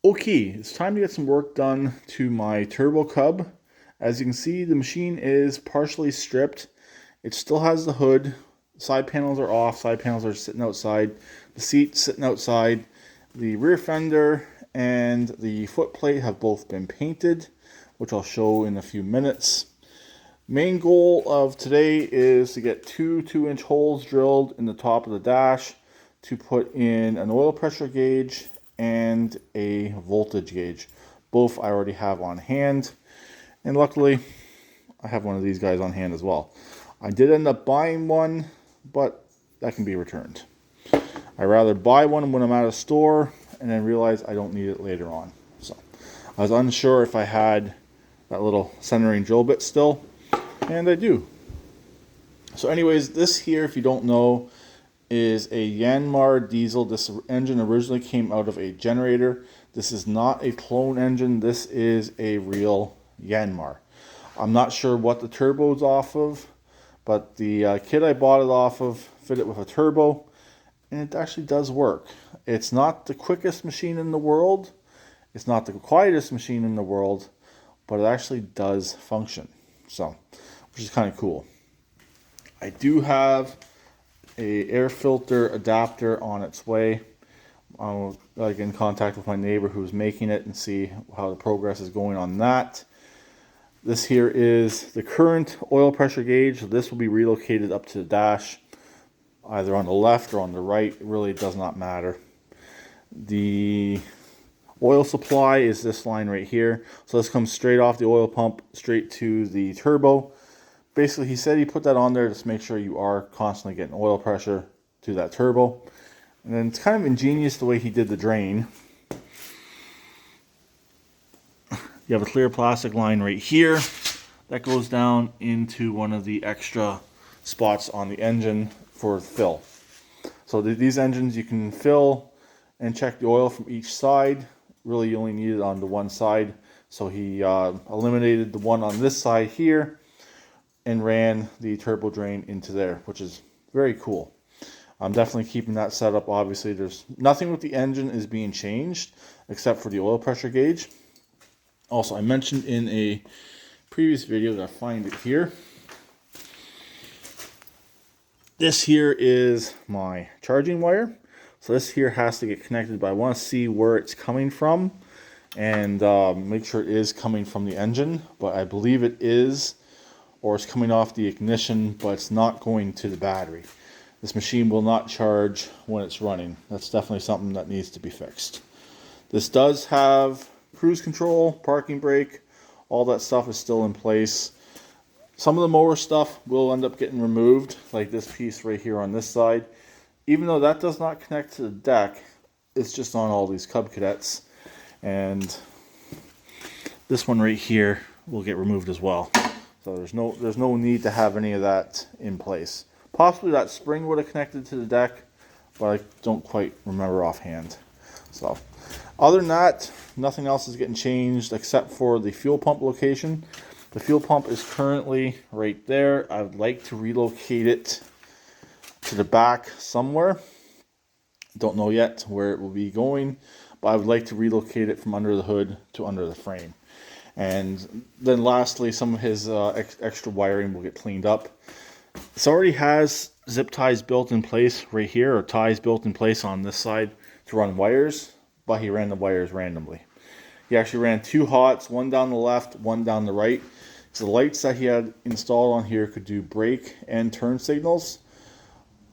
Okay, it's time to get some work done to my Turbo Cub. As you can see, the machine is partially stripped. It still has the hood. Side panels are off. Side panels are sitting outside. The seat's sitting outside. The rear fender and the foot plate have both been painted, which I'll show in a few minutes. Main goal of today is to get two 2-inch holes drilled in the top of the dash to put in an oil pressure gauge and a voltage gauge. Both I already have on hand, and luckily I have one of these guys on hand as well. I did end up buying one, but that can be returned. I'd rather buy one when I'm at a store and then realize I don't need it later on. So I was unsure if I had that little centering drill bit still, and I do. So anyways, this here, if you don't know, is a Yanmar diesel. This engine originally came out of a generator. This is not a clone engine. This is a real Yanmar. I'm not sure what the turbo's off of, but the kit I bought it off of fitted with a turbo, and it actually does work. It's not the quickest machine in the world. It's not the quietest machine in the world, but it actually does function. So, which is kind of cool. I do have a air filter adapter on its way. I'll get in contact with my neighbor who's making it and see how the progress is going on that. This here is the current oil pressure gauge. This will be relocated up to the dash, either on the left or on the right. It really does not matter. The oil supply is this line right here. So this comes straight off the oil pump, straight to the turbo. Basically, he said he put that on there just to make sure you are constantly getting oil pressure to that turbo. And then it's kind of ingenious the way he did the drain. You have a clear plastic line right here that goes down into one of the extra spots on the engine for fill. So these engines you can fill and check the oil from each side. Really, you only need it on the one side. So he eliminated the one on this side here and ran the turbo drain into there, which is very cool. I'm definitely keeping that set up. Obviously, there's nothing with the engine is being changed except for the oil pressure gauge. Also, I mentioned in a previous video that I find it here. This here is my charging wire. So this here has to get connected, but I want to see where it's coming from and make sure it is coming from the engine, but I believe it is, or it's coming off the ignition, but it's not going to the battery. This machine will not charge when it's running. That's definitely something that needs to be fixed. This does have cruise control, parking brake, all that stuff is still in place. Some of the mower stuff will end up getting removed, like this piece right here on this side. Even though that does not connect to the deck, it's just on all these Cub Cadets. And this one right here will get removed as well. So there's no need to have any of that in place. Possibly that spring would have connected to the deck, but I don't quite remember offhand. So other than that, nothing else is getting changed except for the fuel pump location. The fuel pump is currently right there. I would like to relocate it to the back somewhere. Don't know yet where it will be going, but I would like to relocate it from under the hood to under the frame. And then lastly, some of his extra wiring will get cleaned up. This already has zip ties built in place right here, or ties built in place on this side to run wires, but he ran the wires randomly. He actually ran two hots, one down the left, one down the right. So the lights that he had installed on here could do brake and turn signals.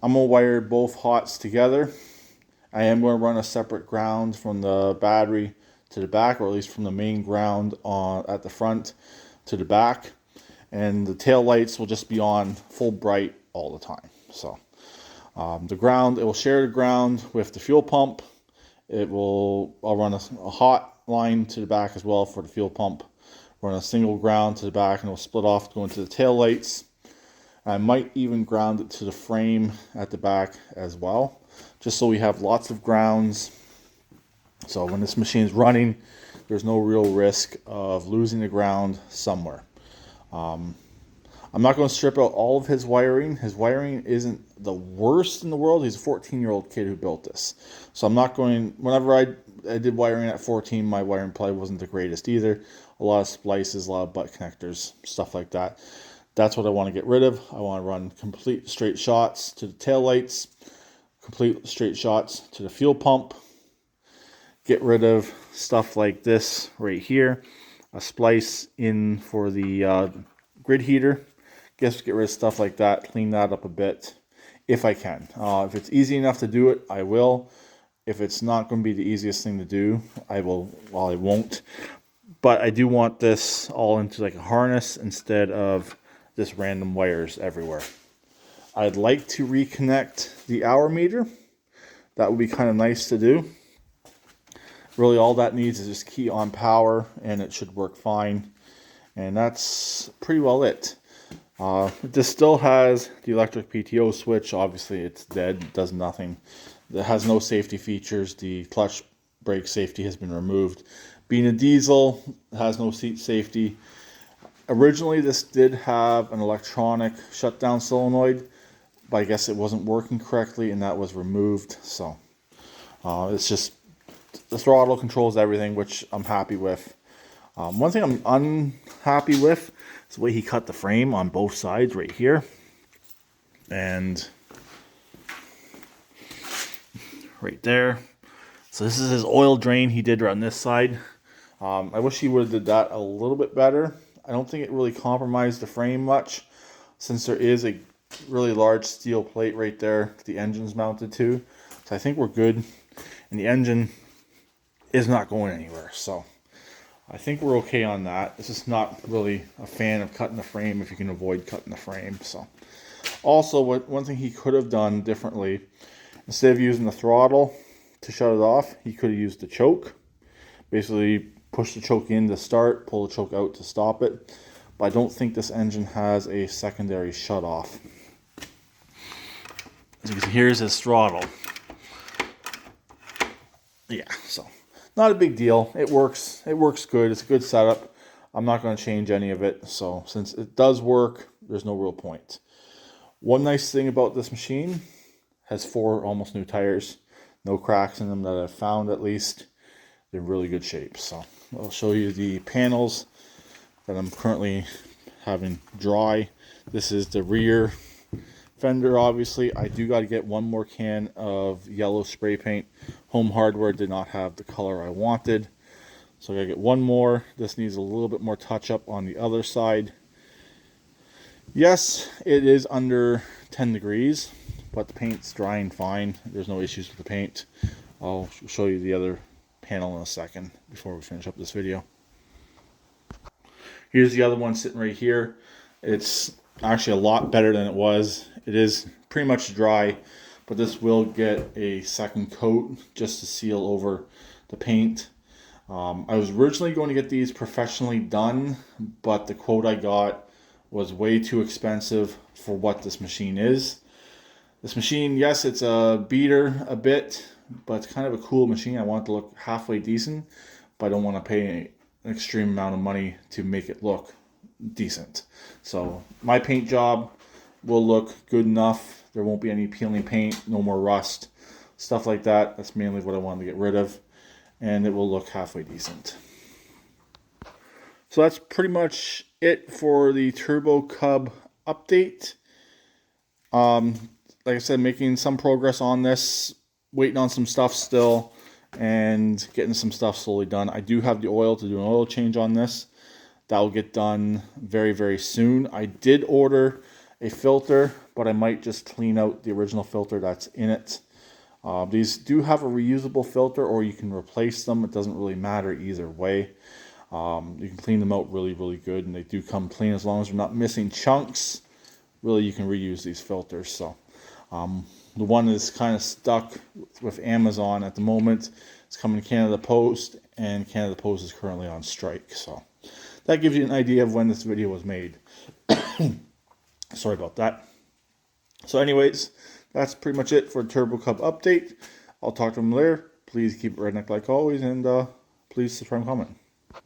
I'm going to wire both hots together. I am going to run a separate ground from the battery to the back, or at least from the main ground at the front to the back, and the tail lights will just be on full bright all the time. So the ground, it will share the ground with the fuel pump. I'll run a hot line to the back as well for the fuel pump, run a single ground to the back, and it'll split off going to the tail lights. I might even ground it to the frame at the back as well, just so we have lots of grounds. So when this machine is running, there's no real risk of losing the ground somewhere. I'm not going to strip out all of his wiring. His wiring isn't the worst in the world. He's a 14-year-old kid who built this. So I'm not going, whenever I did wiring at 14, my wiring probably wasn't the greatest either. A lot of splices, a lot of butt connectors, stuff like that. That's what I want to get rid of. I want to run complete straight shots to the tail lights, complete straight shots to the fuel pump. Get rid of stuff like this right here. A splice in for the grid heater. Get rid of stuff like that. Clean that up a bit if I can. If it's easy enough to do it, I will. If it's not going to be the easiest thing to do, I will. Well, I won't. But I do want this all into like a harness instead of just random wires everywhere. I'd like to reconnect the hour meter. That would be kind of nice to do. Really all that needs is just key on power and it should work fine. And that's pretty well it. This still has the electric PTO switch. Obviously it's dead, it does nothing. It has no safety features. The clutch brake safety has been removed. Being a diesel, it has no seat safety. Originally this did have an electronic shutdown solenoid, but I guess it wasn't working correctly and that was removed. So it's just the throttle controls everything, which I'm happy with. One thing I'm unhappy with is the way he cut the frame on both sides right here. And right there. So this is his oil drain he did on this side. I wish he would have did that a little bit better. I don't think it really compromised the frame much, since there is a really large steel plate right there the engine's mounted to. So I think we're good. And the engine is not going anywhere. So I think we're okay on that. It's just not really a fan of cutting the frame if you can avoid cutting the frame. So also, one thing he could have done differently, instead of using the throttle to shut it off, he could have used the choke. Basically push the choke in to start, pull the choke out to stop it. But I don't think this engine has a secondary shut off. As you can see, here's his throttle. Yeah, so not a big deal. It works. It works good. It's a good setup. I'm not going to change any of it. So since it does work, there's no real point. One nice thing about this machine, has 4 almost new tires. No cracks in them that I've found, at least. They're in really good shape. So I'll show you the panels that I'm currently having dry. This is the rear fender, obviously. I do got to get one more can of yellow spray paint. Home Hardware did not have the color I wanted, so I gotta get one more. This needs a little bit more touch up on the other side. Yes, it is under 10 degrees, but the paint's drying fine. There's no issues with the paint. I'll show you the other panel in a second before we finish up this video. Here's the other one sitting right here. It's actually a lot better than it was. It is pretty much dry, but this will get a second coat just to seal over the paint. I was originally going to get these professionally done, but the quote I got was way too expensive for what this machine is. This machine, yes, it's a beater a bit, but it's kind of a cool machine. I want it to look halfway decent, but I don't want to pay an extreme amount of money to make it look decent. So my paint job will look good enough. There won't be any peeling paint, no more rust, stuff like that. That's mainly what I wanted to get rid of, and it will look halfway decent. So that's pretty much it for the Turbo Cub update. Like I said, making some progress on this, waiting on some stuff still, and getting some stuff slowly done. I do have the oil to do an oil change on this. That will get done very, very soon. I did order a filter, but I might just clean out the original filter that's in it. These do have a reusable filter, or you can replace them. It doesn't really matter either way. You can clean them out really, really good, and they do come clean as long as they're not missing chunks. Really, you can reuse these filters. So the one is kind of stuck with Amazon at the moment. It's coming to Canada Post, and Canada Post is currently on strike. So that gives you an idea of when this video was made. Sorry about that. So anyways, that's pretty much it for the Turbo Cub update. I'll talk to them later. Please keep it redneck like always, and please subscribe and comment.